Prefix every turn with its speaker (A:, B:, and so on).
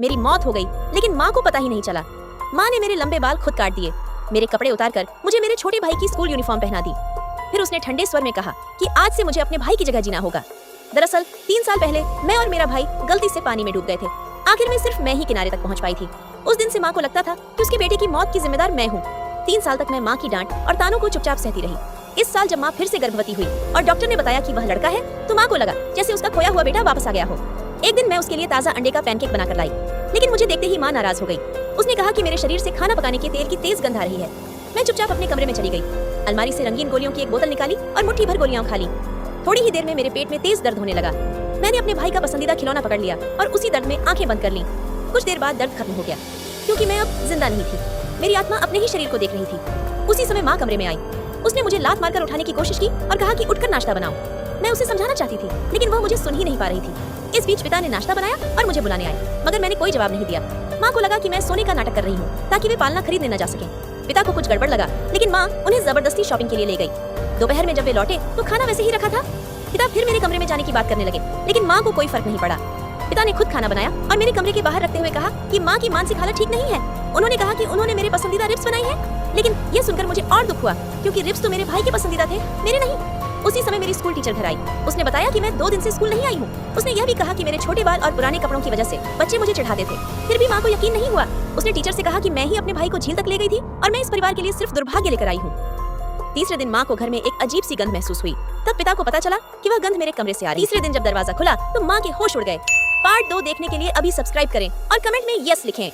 A: मेरी मौत हो गई, लेकिन माँ को पता ही नहीं चला। माँ ने मेरे लंबे बाल खुद काट दिए, मेरे कपड़े उतारकर मुझे मेरे छोटे भाई की स्कूल यूनिफॉर्म पहना दी। फिर उसने ठंडे स्वर में कहा कि आज से मुझे अपने भाई की जगह जीना होगा। दरअसल 3 साल पहले मैं और मेरा भाई गलती से पानी में डूब गए थे। आखिर में सिर्फ मैं ही किनारे तक पहुंच पाई थी। उस दिन से माँ को लगता था कि उसके बेटे की मौत की जिम्मेदार मैं हूँ। 3 साल तक मैं माँ की डांट और तानों को चुपचाप सहती रही। इस साल जब माँ फिर से गर्भवती हुई और डॉक्टर ने बताया कि वह लड़का है, तो माँ को लगा जैसे उसका खोया हुआ बेटा वापस आ गया हो। एक दिन मैं उसके लिए ताज़ा अंडे का पैनकेक बनाकर लाई, लेकिन मुझे देखते ही माँ नाराज हो गई। उसने कहा कि मेरे शरीर से खाना पकाने के तेल की तेज गंध आ रही है। मैं चुपचाप अपने कमरे में चली गई, अलमारी से रंगीन गोलियों की एक बोतल निकाली और मुट्ठी भर गोलियां खा ली। थोड़ी ही देर में मेरे पेट में तेज दर्द होने लगा। मैंने अपने भाई का पसंदीदा खिलौना पकड़ लिया और उसी दर्द में आंखें बंद कर लीं। कुछ देर बाद दर्द खत्म हो गया, क्योंकि मैं अब जिंदा नहीं थी। मेरी आत्मा अपने ही शरीर को देख रही थी। उसी समय माँ कमरे में आई। उसने मुझे लात मारकर उठाने की कोशिश की और कहा कि उठकर नाश्ता बनाओ। मैं उसे समझाना चाहती थी, लेकिन वह मुझे सुन ही नहीं पा रही थी। इस बीच पिता ने नाश्ता बनाया और मुझे बुलाने आए, मगर मैंने कोई जवाब नहीं दिया। माँ को लगा कि मैं सोने का नाटक कर रही हूँ ताकि वे पालना खरीदने न जा सके। पिता को कुछ गड़बड़ लगा, लेकिन माँ उन्हें जबरदस्ती शॉपिंग के लिए ले गई। दोपहर में जब वे लौटे तो खाना वैसे ही रखा था। पिता फिर मेरे कमरे में जाने की बात करने लगे, लेकिन माँ को कोई फर्क नहीं पड़ा। पिता ने खुद खाना बनाया और मेरे कमरे के बाहर रखते हुए कहा कि माँ की मानसिक हालत ठीक नहीं है। उन्होंने कहा कि उन्होंने मेरे पसंदीदा रिब्स बनाई है, लेकिन यह सुनकर मुझे और दुख हुआ, क्योंकि रिब्स तो मेरे भाई के पसंदीदा थे, मेरे नहीं। उसी समय मेरी स्कूल टीचर घर आई। उसने बताया कि मैं 2 दिन से स्कूल नहीं आई हूँ। उसने यह भी कहा कि मेरे छोटे बाल और पुराने कपड़ों की वजह से बच्चे मुझे चिढ़ाते थे। फिर भी माँ को यकीन नहीं हुआ। उसने टीचर से कहा कि मैं ही अपने भाई को झील तक ले गई थी और मैं इस परिवार के लिए सिर्फ दुर्भाग्य लेकर आई हूँ। तीसरे दिन माँ को घर में एक अजीब सी गंध महसूस हुई। तब पिता को पता चला कि वह गंध मेरे कमरे से आ रही। तीसरे दिन जब दरवाजा खुला तो माँ के होश उड़ गए। पार्ट 2 देखने के लिए अभी सब्सक्राइब करें और कमेंट में यस लिखें।